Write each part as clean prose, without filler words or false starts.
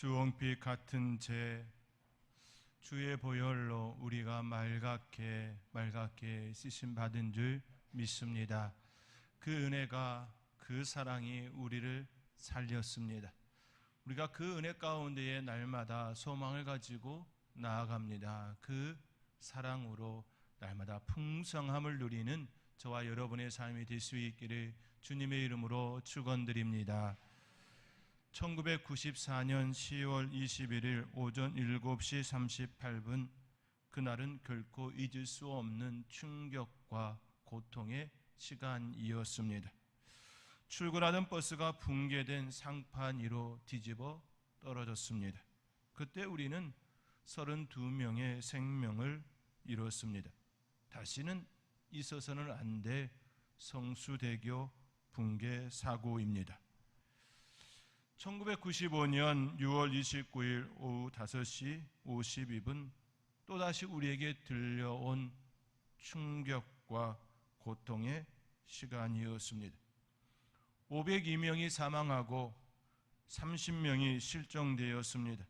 주홍빛 같은 주의 보혈로 우리가 맑게 씻임 받은 줄 믿습니다. 그 은혜가, 그 사랑이 우리를 살렸습니다. 우리가 그 은혜 가운데에 날마다 소망을 가지고 나아갑니다. 그 사랑으로 날마다 풍성함을 누리는 저와 여러분의 삶이 될 수 있기를 주님의 이름으로 축원드립니다. 1994년 10월 21일 오전 7시 38분, 그날은 결코 잊을 수 없는 충격과 고통의 시간이었습니다. 출근하던 버스가 붕괴된 상판 위로 뒤집어 떨어졌습니다. 그때 우리는 32명의 생명을 잃었습니다. 다시는 있어서는 안 될 성수대교 붕괴 사고입니다. 1995년 6월 29일 오후 5시 52분, 또다시 우리에게 들려온 충격과 고통의 시간이었습니다. 502명이 사망하고 30명이 실종되었습니다.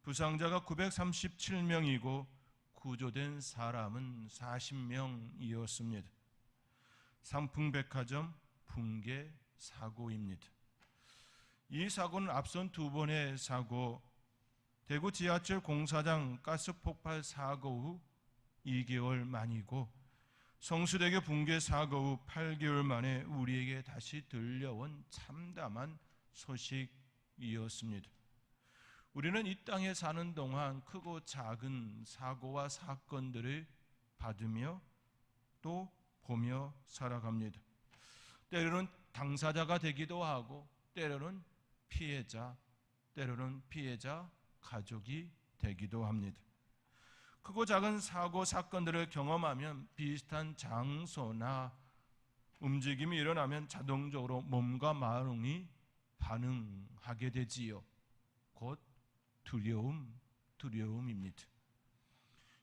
부상자가 937명이고 구조된 사람은 40명이었습니다. 상풍백화점 붕괴 사고입니다. 이 사고는 앞선 두 번의 사고, 대구 지하철 공사장 가스 폭발 사고 후 2개월 만이고, 성수대교 붕괴 사고 후 8개월 만에 우리에게 다시 들려온 참담한 소식이었습니다. 우리는 이 땅에 사는 동안 크고 작은 사고와 사건들을 받으며 또 보며 살아갑니다. 때로는 당사자가 되기도 하고, 때로는 때로는 피해자 가족이 되기도 합니다. 크고 작은 사고 사건들을 경험하면 비슷한 장소나 움직임이 일어나면 자동적으로 몸과 마음이 반응하게 되지요. 곧 두려움입니다.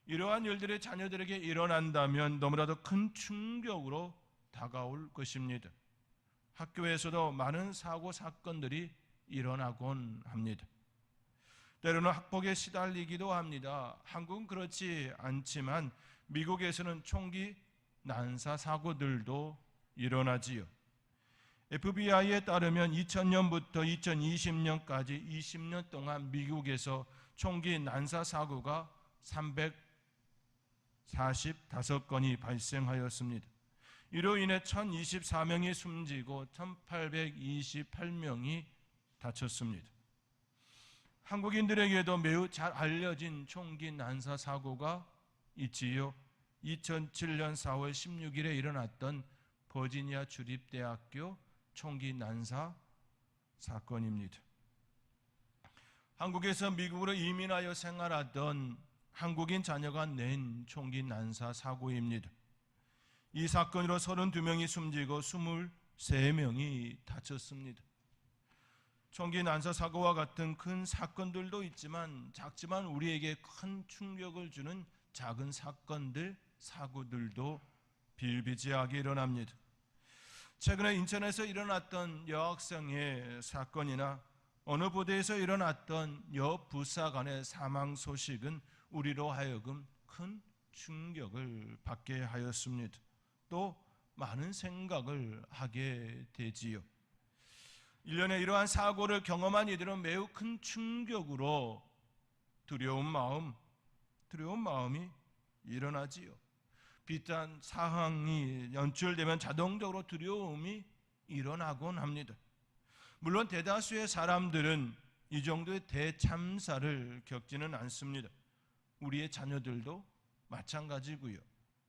이러한 일들이 자녀들에게 일어난다면 너무나도 큰 충격으로 다가올 것입니다. 학교에서도 많은 사고 사건들이 일어나곤 합니다. 때로는 학폭에 시달리기도 합니다. 한국은 그렇지 않지만 미국에서는 총기 난사 사고들도 일어나지요. FBI에 따르면 2000년부터 2020년까지 20년 동안 미국에서 총기 난사 사고가 345건이 발생하였습니다. 이로 인해 1024명이 숨지고 1828명이 다쳤습니다. 한국인들에게도 매우 잘 알려진 총기 난사 사고가 있지요. 2007년 4월 16일에 일어났던 버지니아 주립대학교 총기 난사 사건입니다. 한국에서 미국으로 이민하여 생활하던 한국인 자녀가 낸 총기 난사 사고입니다. 이 사건으로 32명이 숨지고 23명이 다쳤습니다. 총기 난사 사고와 같은 큰 사건들도 있지만 작지만 우리에게 큰 충격을 주는 작은 사건들, 사고들도 비일비재하게 일어납니다. 최근에 인천에서 일어났던 여학생의 사건이나 어느 부대에서 일어났던 여부사 간의 사망 소식은 우리로 하여금 큰 충격을 받게 하였습니다. 또 많은 생각을 하게 되지요. 1년에 이러한 사고를 경험한 이들은 매우 큰 충격으로 두려운 마음이 일어나지요. 비슷한 상황이 연출되면 자동적으로 두려움이 일어나곤 합니다. 물론 대다수의 사람들은 이 정도의 대참사를 겪지는 않습니다. 우리의 자녀들도 마찬가지고요.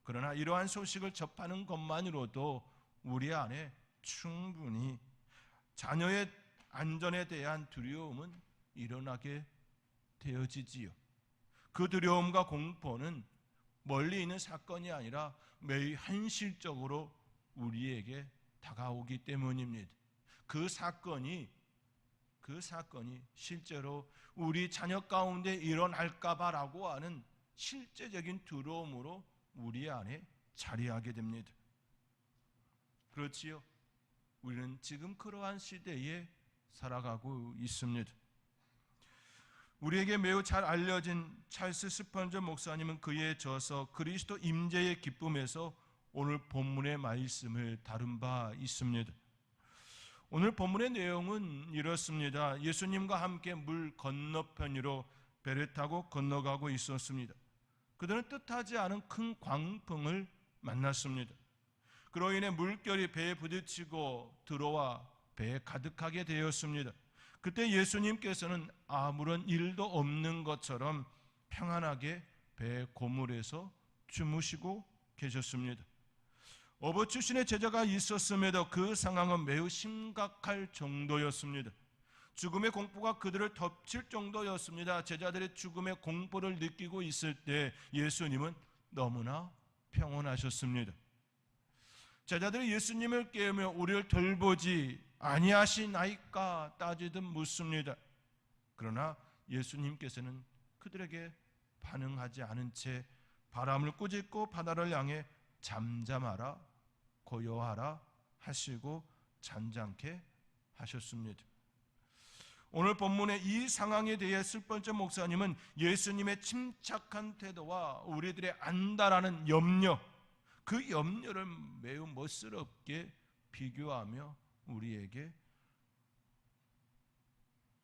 그러나 이러한 소식을 접하는 것만으로도 우리 안에 충분히 자녀의 안전에 대한 두려움은 일어나게 되어지지요. 그 두려움과 공포는 멀리 있는 사건이 아니라 매우 현실적으로 우리에게 다가오기 때문입니다. 그 사건이 실제로 우리 자녀 가운데 일어날까 봐라고 하는 실제적인 두려움으로 우리 안에 자리하게 됩니다. 그렇지요? 우리는 지금 그러한 시대에 살아가고 있습니다. 우리에게 매우 잘 알려진 찰스 스펀저 목사님은 그의 저서 그리스도 임재의 기쁨에서 오늘 본문의 말씀을 다룬 바 있습니다. 오늘 본문의 내용은 이렇습니다. 예수님과 함께 물 건너편으로 배를 타고 건너가고 있었습니다. 그들은 뜻하지 않은 큰 광풍을 만났습니다. 그로 인해 물결이 배에 부딪히고 들어와 배에 가득하게 되었습니다. 그때 예수님께서는 아무런 일도 없는 것처럼 평안하게 배 고물에서 주무시고 계셨습니다. 어부 출신의 제자가 있었음에도 그 상황은 매우 심각할 정도였습니다. 죽음의 공포가 그들을 덮칠 정도였습니다. 제자들의 죽음의 공포를 느끼고 있을 때 예수님은 너무나 평온하셨습니다. 제자들이 예수님을 깨우며 우리를 돌보지 아니하시나이까 따지듯 묻습니다. 그러나 예수님께서는 그들에게 반응하지 않은 채 바람을 꾸짖고 바다를 향해 잠잠하라 고요하라 하시고 잔잔케 하셨습니다. 오늘 본문의 이 상황에 대해 스펀저 목사님은 예수님의 침착한 태도와 우리들의 안달하는 염려, 그 염려를 매우 멋스럽게 비교하며 우리에게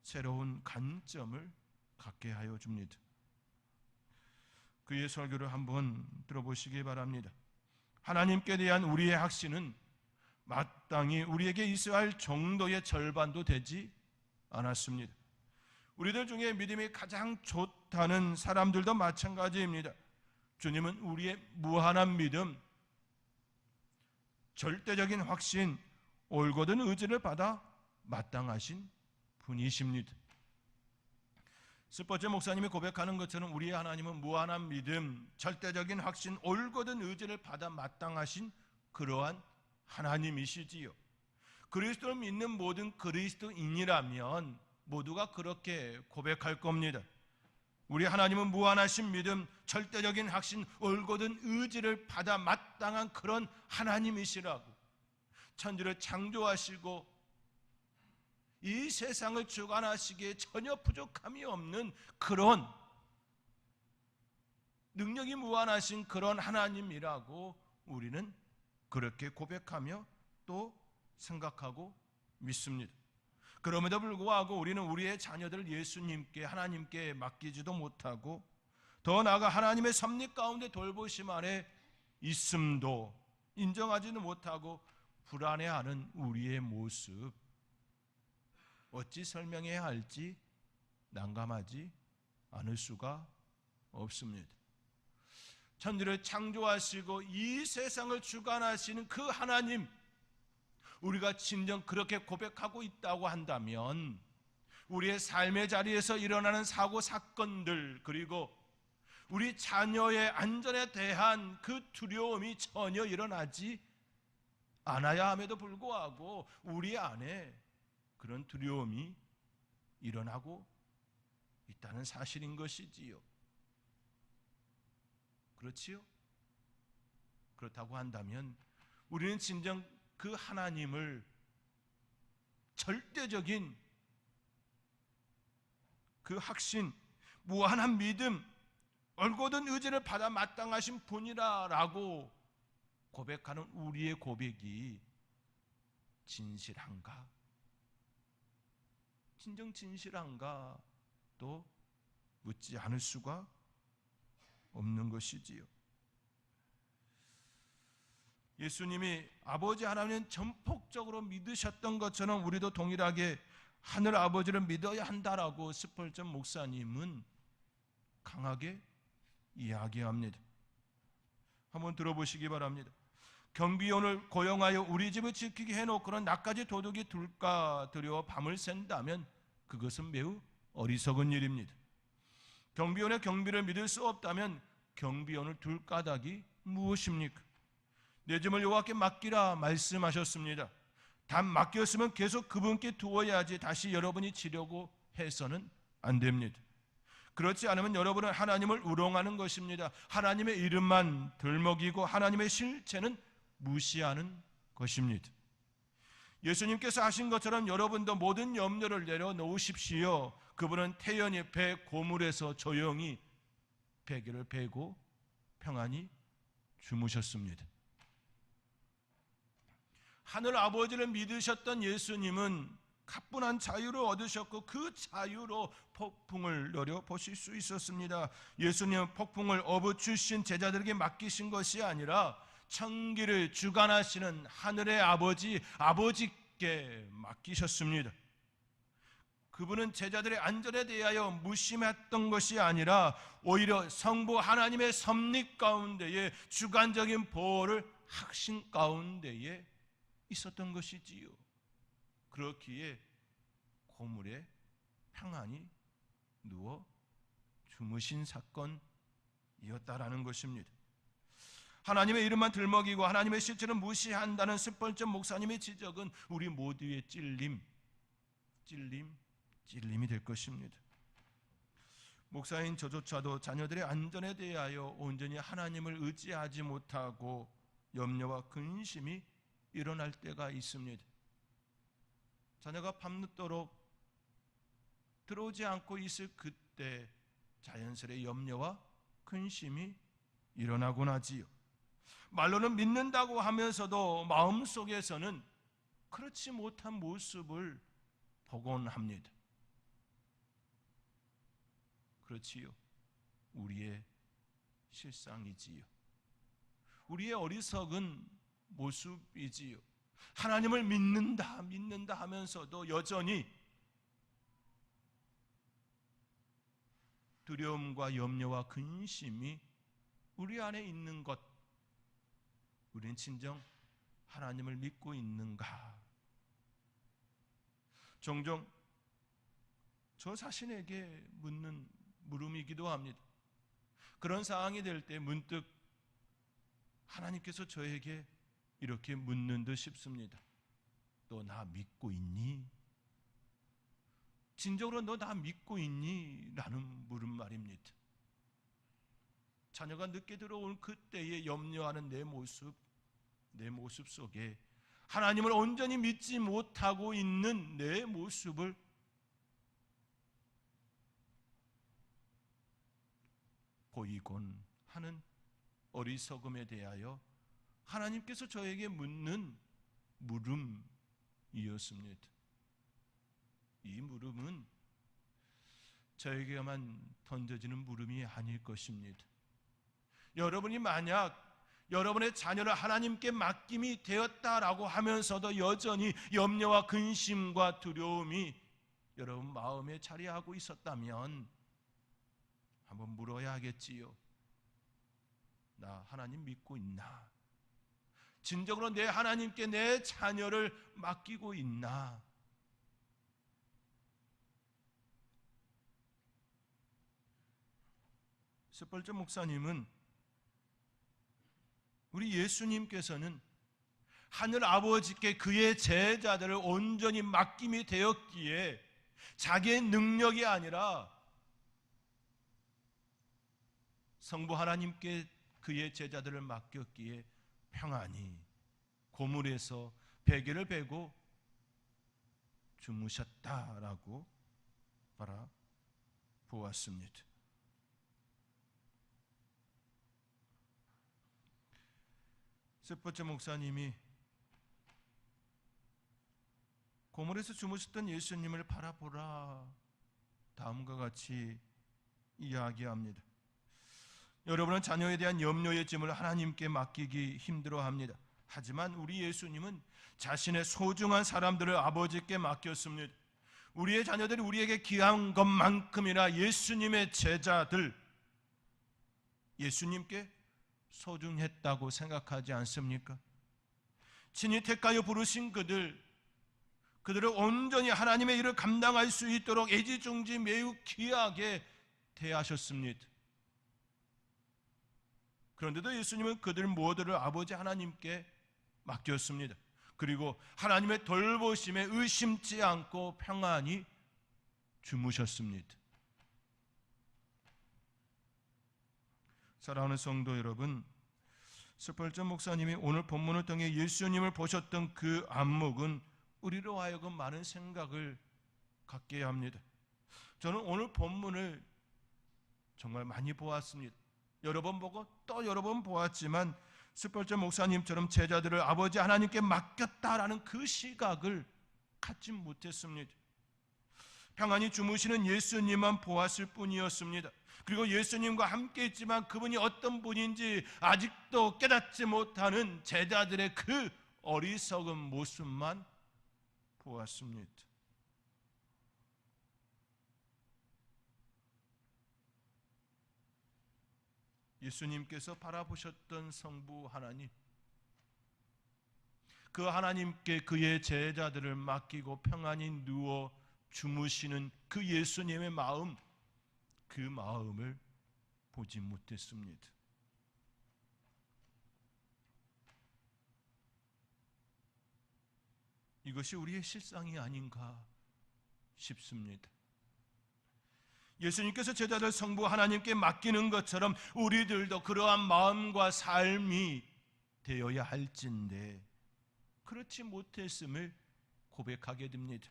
새로운 관점을 갖게 하여 줍니다. 그의 설교를 한번 들어보시기 바랍니다. 하나님께 대한 우리의 확신은 마땅히 우리에게 있어야 할 정도의 절반도 되지 않았습니다. 우리들 중에 믿음이 가장 좋다는 사람들도 마찬가지입니다. 주님은 우리의 무한한 믿음, 절대적인 확신, 올곧은 의지를 받아 마땅하신 분이십니다. 스퍼저 목사님이 고백하는 것처럼 우리의 하나님은 무한한 믿음, 절대적인 확신, 올곧은 의지를 받아 마땅하신 그러한 하나님이시지요. 그리스도를 믿는 모든 그리스도인이라면 모두가 그렇게 고백할 겁니다. 우리 하나님은 무한하신 믿음, 절대적인 확신, 올곧은 의지를 받아 마땅한 그런 하나님이시라고. 천지를 창조하시고 이 세상을 주관하시기에 전혀 부족함이 없는 그런 능력이 무한하신 그런 하나님이라고 우리는 그렇게 고백하며 또 생각하고 믿습니다. 그럼에도 불구하고 우리는 우리의 자녀들을 예수님께 하나님께 맡기지도 못하고 더 나아가 하나님의 섭리 가운데 돌보심 아래 있음도 인정하지는 못하고 불안해하는 우리의 모습, 어찌 설명해야 할지 난감하지 않을 수가 없습니다. 천지를 창조하시고 이 세상을 주관하시는 그 하나님, 우리가 진정 그렇게 고백하고 있다고 한다면 우리의 삶의 자리에서 일어나는 사고 사건들, 그리고 우리 자녀의 안전에 대한 그 두려움이 전혀 일어나지 않아야 함에도 불구하고 우리 안에 그런 두려움이 일어나고 있다는 사실인 것이지요. 그렇지요? 그렇다고 한다면 우리는 진정 그 하나님을 절대적인 그 확신, 무한한 믿음, 올곧은 의지를 받아 마땅하신 분이라고 고백하는 우리의 고백이 진실한가? 진정 진실한가? 또 묻지 않을 수가 없는 것이지요. 예수님이 아버지 하나님은 전폭적으로 믿으셨던 것처럼 우리도 동일하게 하늘 아버지를 믿어야 한다라고 스펄전 목사님은 강하게 이야기합니다. 한번 들어보시기 바랍니다. 경비원을 고용하여 우리 집을 지키게 해놓고는 낮까지 도둑이 둘까 두려워 밤을 샌다면 그것은 매우 어리석은 일입니다. 경비원의 경비를 믿을 수 없다면 경비원을 둘 까닭이 무엇입니까? 내 짐을 여호와께 맡기라 말씀하셨습니다. 단 맡겼으면 계속 그분께 두어야지 다시 여러분이 지려고 해서는 안 됩니다. 그렇지 않으면 여러분은 하나님을 우롱하는 것입니다. 하나님의 이름만 들먹이고 하나님의 실체는 무시하는 것입니다. 예수님께서 하신 것처럼 여러분도 모든 염려를 내려놓으십시오. 그분은 태연히 배 고물에서 조용히 베개를 베고 평안히 주무셨습니다. 하늘 아버지를 믿으셨던 예수님은 가뿐한 자유를 얻으셨고 그 자유로 폭풍을 노려보실 수 있었습니다. 예수님은 폭풍을 업어주신 제자들에게 맡기신 것이 아니라 천기를 주관하시는 하늘의 아버지께 맡기셨습니다. 그분은 제자들의 안전에 대하여 무심했던 것이 아니라 오히려 성부 하나님의 섭리 가운데에 주관적인 보호를 확신 가운데에 있었던 것이지요. 그렇기에 고물에 평안히 누워 주무신 사건이었다라는 것입니다. 하나님의 이름만 들먹이고 하나님의 실체를 무시한다는 스펄전 목사님의 지적은 우리 모두의 찔림이 될 것입니다. 목사인 저조차도 자녀들의 안전에 대하여 온전히 하나님을 의지하지 못하고 염려와 근심이 일어날 때가 있습니다. 자녀가 밤늦도록 들어오지 않고 있을 그때 자연스레 염려와 근심이 일어나곤 하지요. 말로는 믿는다고 하면서도 마음속에서는 그렇지 못한 모습을 보곤 합니다. 그렇지요. 우리의 실상이지요. 우리의 어리석은 모습이지요. 하나님을 믿는다 하면서도 여전히 두려움과 염려와 근심이 우리 안에 있는 것, 우리는 진정 하나님을 믿고 있는가? 종종 저 자신에게 묻는 물음이기도 합니다. 그런 상황이 될 때 문득 하나님께서 저에게 이렇게 묻는 듯 싶습니다. 너 나 믿고 있니? 진정으로 너 나 믿고 있니? 라는 물음 말입니다. 자녀가 늦게 들어온 그때에 염려하는 내 모습 속에 하나님을 온전히 믿지 못하고 있는 내 모습을 보이곤 하는 어리석음에 대하여 하나님께서 저에게 묻는 물음이었습니다. 이 물음은 저에게만 던져지는 물음이 아닐 것입니다. 여러분이 만약 여러분의 자녀를 하나님께 맡김이 되었다라고 하면서도 여전히 염려와 근심과 두려움이 여러분 마음에 자리하고 있었다면 한번 물어야 하겠지요. 나 하나님 믿고 있나? 진정으로 내 하나님께 내 자녀를 맡기고 있나? 스펄전 목사님은 우리 예수님께서는 하늘 아버지께 그의 제자들을 온전히 맡김이 되었기에 자기의 능력이 아니라 성부 하나님께 그의 제자들을 맡겼기에 평안히 고물에서 베개를 베고 주무셨다라고 바라보았습니다. 스펄전 목사님이 고물에서 주무셨던 예수님을 바라보라 다음과 같이 이야기합니다. 여러분은 자녀에 대한 염려의 짐을 하나님께 맡기기 힘들어합니다. 하지만 우리 예수님은 자신의 소중한 사람들을 아버지께 맡겼습니다. 우리의 자녀들이 우리에게 귀한 것만큼이나 예수님의 제자들, 예수님께 소중했다고 생각하지 않습니까? 친히 택하여 부르신 그들을 온전히 하나님의 일을 감당할 수 있도록 애지중지 매우 귀하게 대하셨습니다. 그런데도 예수님은 그들 모두를 아버지 하나님께 맡겼습니다. 그리고 하나님의 돌보심에 의심치 않고 평안히 주무셨습니다. 사랑하는 성도 여러분, 스펄전 목사님이 오늘 본문을 통해 예수님을 보셨던 그 안목은 우리로 하여금 많은 생각을 갖게 합니다. 저는 오늘 본문을 정말 많이 보았습니다. 여러 번 보고 또 여러 번 보았지만 스펄전 목사님처럼 제자들을 아버지 하나님께 맡겼다라는 그 시각을 갖지 못했습니다. 평안히 주무시는 예수님만 보았을 뿐이었습니다. 그리고 예수님과 함께 있지만 그분이 어떤 분인지 아직도 깨닫지 못하는 제자들의 그 어리석은 모습만 보았습니다. 예수님께서 바라보셨던 성부 하나님, 그 하나님께 그의 제자들을 맡기고 평안히 누워 주무시는 그 예수님의 마음, 그 마음을 보지 못했습니다. 이것이 우리의 실상이 아닌가 싶습니다. 예수님께서 제자들 성부 하나님께 맡기는 것처럼 우리들도 그러한 마음과 삶이 되어야 할진데 그렇지 못했음을 고백하게 됩니다.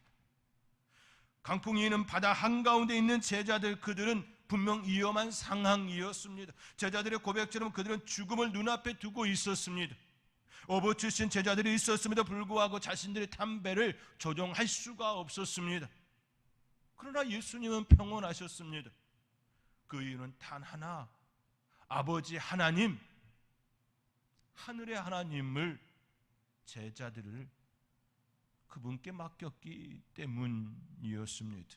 강풍이 있는 바다 한가운데 있는 제자들, 그들은 분명 위험한 상황이었습니다. 제자들의 고백처럼 그들은 죽음을 눈앞에 두고 있었습니다. 업어주신 제자들이 있었음에도 불구하고 자신들의 담배를 조종할 수가 없었습니다. 그러나 예수님은 평온하셨습니다. 그 이유는 단 하나, 아버지 하나님, 하늘의 하나님을, 제자들을 그분께 맡겼기 때문이었습니다.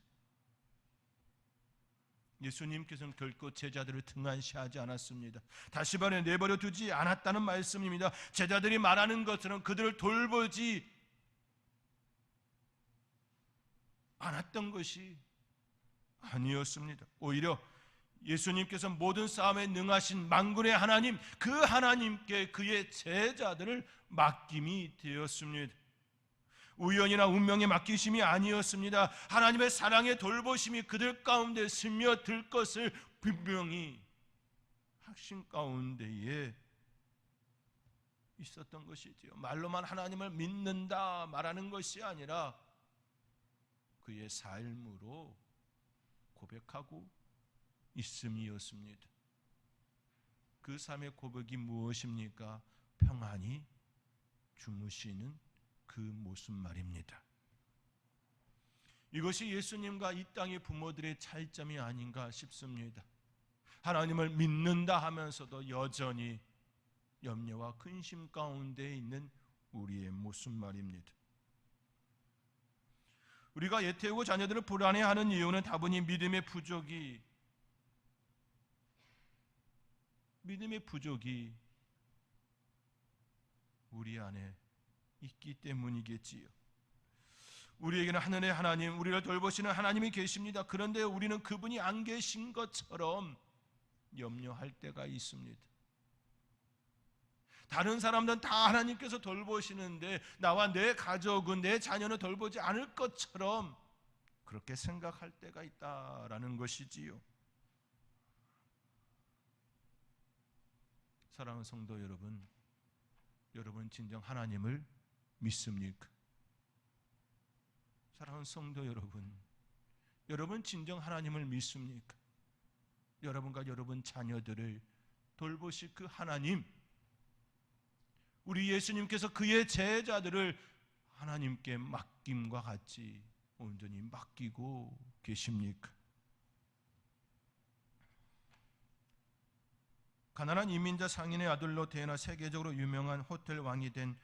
예수님께서는 결코 제자들을 등한시하지 않았습니다. 다시 말해 내버려 두지 않았다는 말씀입니다. 제자들이 말하는 것처럼 그들을 돌보지 않았던 것이 아니었습니다. 오히려 예수님께서 모든 싸움에 능하신 만군의 하나님, 그 하나님께 그의 제자들을 맡김이 되었습니다. 우연이나 운명의 맡기심이 아니었습니다. 하나님의 사랑의 돌보심이 그들 가운데 스며들 것을 분명히 확신 가운데에 있었던 것이지요. 말로만 하나님을 믿는다 말하는 것이 아니라 그의 삶으로 고백하고 있음이었습니다. 그 삶의 고백이 무엇입니까? 평안히 주무시는 그 모습 말입니다. 이것이 예수님과 이 땅의 부모들의 차이점이 아닌가 싶습니다. 하나님을 믿는다 하면서도 여전히 염려와 근심 가운데 있는 우리의 모습 말입니다. 우리가 애 태우고 자녀들을 불안해하는 이유는 다분히 믿음의 부족이 우리 안에 있기 때문이겠지요. 우리에게는 하늘의 하나님, 우리를 돌보시는 하나님이 계십니다. 그런데 우리는 그분이 안 계신 것처럼 염려할 때가 있습니다. 다른 사람들은 다 하나님께서 돌보시는데 나와 내 가족은, 내 자녀는 돌보지 않을 것처럼 그렇게 생각할 때가 있다라는 것이지요. 사랑하는 성도 여러분, 여러분 진정 하나님을 믿습니까? 사랑하는 성도 여러분, 여러분 진정 하나님을 믿습니까? 여러분과 여러분 자녀들을 돌보실 그 하나님, 우리 예수님께서 그의 제자들을 하나님께 맡김과 같이 온전히 맡기고 계십니까? 가난한 이민자 상인의 아들로 태어나 세계적으로 유명한 호텔 왕이 된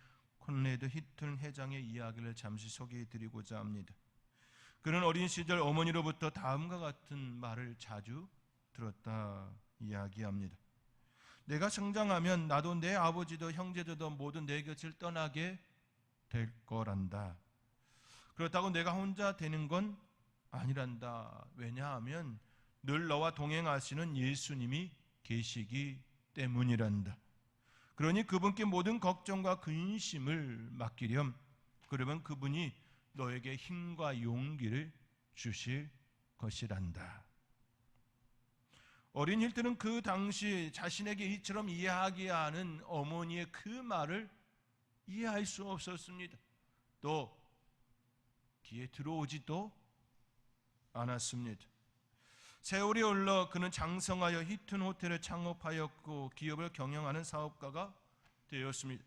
콘레드 히튼 회장의 이야기를 잠시 소개해드리고자 합니다. 그는 어린 시절 어머니로부터 다음과 같은 말을 자주 들었다 이야기합니다. 내가 성장하면 나도 내 아버지도 형제들도 모두 내 곁을 떠나게 될 거란다. 그렇다고 내가 혼자 되는 건 아니란다. 왜냐하면 늘 너와 동행하시는 예수님이 계시기 때문이란다. 그러니 그분께 모든 걱정과 근심을 맡기렴. 그러면 그분이 너에게 힘과 용기를 주실 것이란다. 어린 힐트는 그 당시 자신에게 이처럼 이야기하는 어머니의 그 말을 이해할 수 없었습니다. 또 귀에 들어오지도 않았습니다. 세월이 흘러 그는 장성하여 히튼 호텔을 창업하였고 기업을 경영하는 사업가가 되었습니다.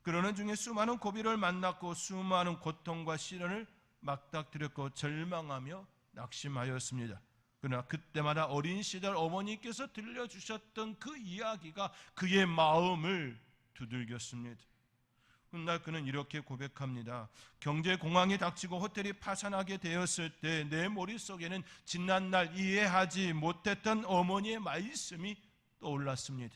그러는 중에 수많은 고비를 만났고 수많은 고통과 시련을 맞닥뜨렸고 절망하며 낙심하였습니다. 그러나 그때마다 어린 시절 어머니께서 들려주셨던 그 이야기가 그의 마음을 두들겼습니다. 훗날 그는 이렇게 고백합니다. 경제공황이 닥치고 호텔이 파산하게 되었을 때 내 머릿속에는 지난날 이해하지 못했던 어머니의 말씀이 떠올랐습니다.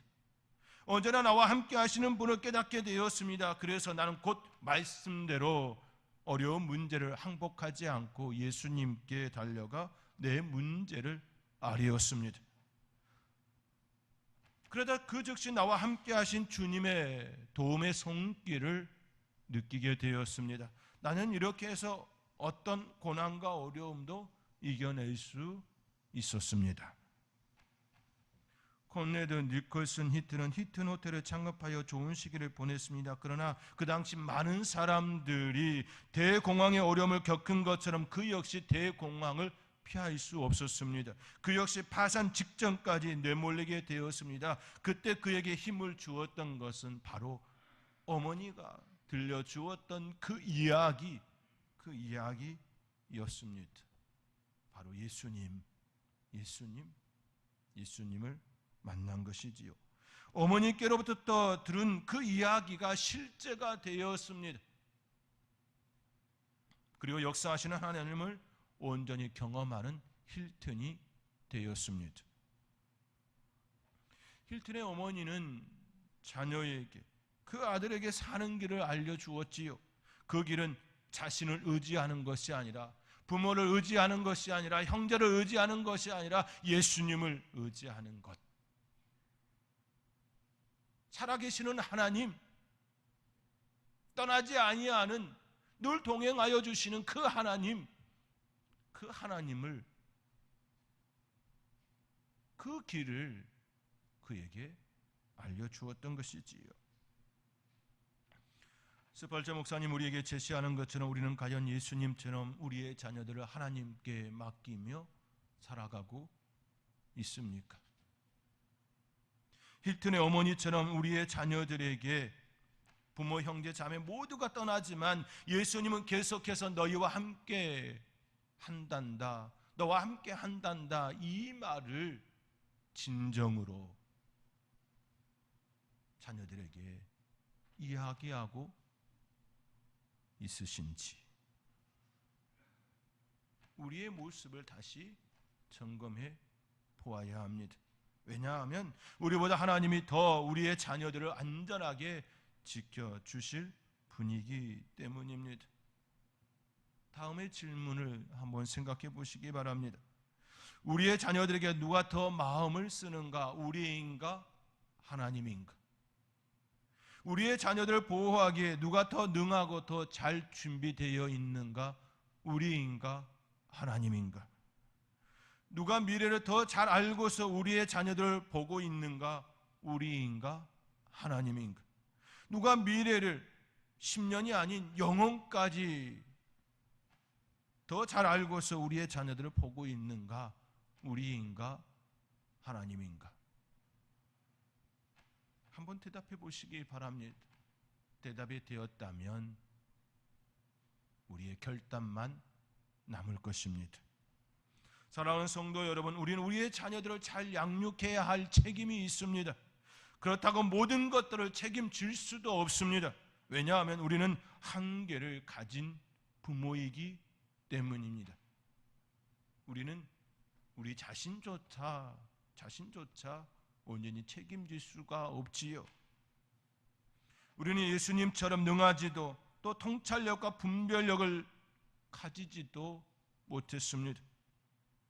언제나 나와 함께 하시는 분을 깨닫게 되었습니다. 그래서 나는 곧 말씀대로 어려운 문제를 항복하지 않고 예수님께 달려가 내 문제를 아뢰었습니다. 그러다 그 즉시 나와 함께 하신 주님의 도움의 손길을 느끼게 되었습니다. 나는 이렇게 해서 어떤 고난과 어려움도 이겨낼 수 있었습니다. 콘레드 니콜슨 히트는 히튼 호텔을 창업하여 좋은 시기를 보냈습니다. 그러나 그 당시 많은 사람들이 대공황의 어려움을 겪은 것처럼 그 역시 대공황을 피할 수 없었습니다. 그 역시 파산 직전까지 내몰리게 되었습니다. 그때 그에게 힘을 주었던 것은 바로 어머니가 들려주었던 그 이야기였습니다. 바로 예수님을 만난 것이지요. 어머니께로부터 들은 그 이야기가 실제가 되었습니다. 그리고 역사하시는 하나님을 온전히 경험하는 힐튼이 되었습니다. 힐튼의 어머니는 자녀에게 그 아들에게 사는 길을 알려주었지요. 그 길은 자신을 의지하는 것이 아니라 부모를 의지하는 것이 아니라 형제를 의지하는 것이 아니라 예수님을 의지하는 것. 살아계시는 하나님, 떠나지 아니하는 늘 동행하여 주시는 그 하나님을 그 길을 그에게 알려주었던 것이지요. 스펄전 목사님 우리에게 제시하는 것처럼 우리는 과연 예수님처럼 우리의 자녀들을 하나님께 맡기며 살아가고 있습니까? 힐튼의 어머니처럼 우리의 자녀들에게 부모, 형제, 자매 모두가 떠나지만 예수님은 계속해서 너희와 함께 한단다, 너와 함께 한단다, 이 말을 진정으로 자녀들에게 이야기하고 있으신지 우리의 모습을 다시 점검해 보아야 합니다. 왜냐하면 우리보다 하나님이 더 우리의 자녀들을 안전하게 지켜주실 분이기 때문입니다. 다음의 질문을 한번 생각해 보시기 바랍니다. 우리의 자녀들에게 누가 더 마음을 쓰는가? 우리인가? 하나님인가? 우리의 자녀들을 보호하기에 누가 더 능하고 더 잘 준비되어 있는가? 우리인가? 하나님인가? 누가 미래를 더 잘 알고서 우리의 자녀들을 보고 있는가? 우리인가? 하나님인가? 누가 미래를 10년이 아닌 영혼까지 더 잘 알고서 우리의 자녀들을 보고 있는가? 우리인가? 하나님인가? 한번 대답해 보시기 바랍니다. 대답이 되었다면 우리의 결단만 남을 것입니다. 사랑하는 성도 여러분, 우리는 우리의 자녀들을 잘 양육해야 할 책임이 있습니다. 그렇다고 모든 것들을 책임질 수도 없습니다. 왜냐하면 우리는 한계를 가진 부모이기 때문입니다. 우리는 우리 자신조차 온전히 책임질 수가 없지요. 우리는 예수님처럼 능하지도 또 통찰력과 분별력을 가지지도 못했습니다.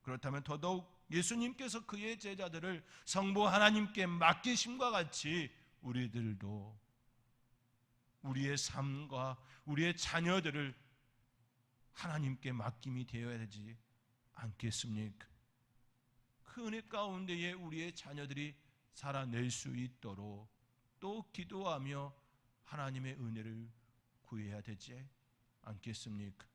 그렇다면 더더욱 예수님께서 그의 제자들을 성부 하나님께 맡기심과 같이 우리들도 우리의 삶과 우리의 자녀들을 하나님께 맡김이 되어야 되지 않겠습니까? 그 은혜 가운데에 우리의 자녀들이 살아낼 수 있도록 또 기도하며 하나님의 은혜를 구해야 되지 않겠습니까?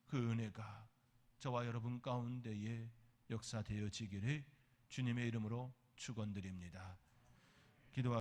그 은혜가 저와 여러분 가운데에 역사되어지기를 주님의 이름으로 축원드립니다. 기도하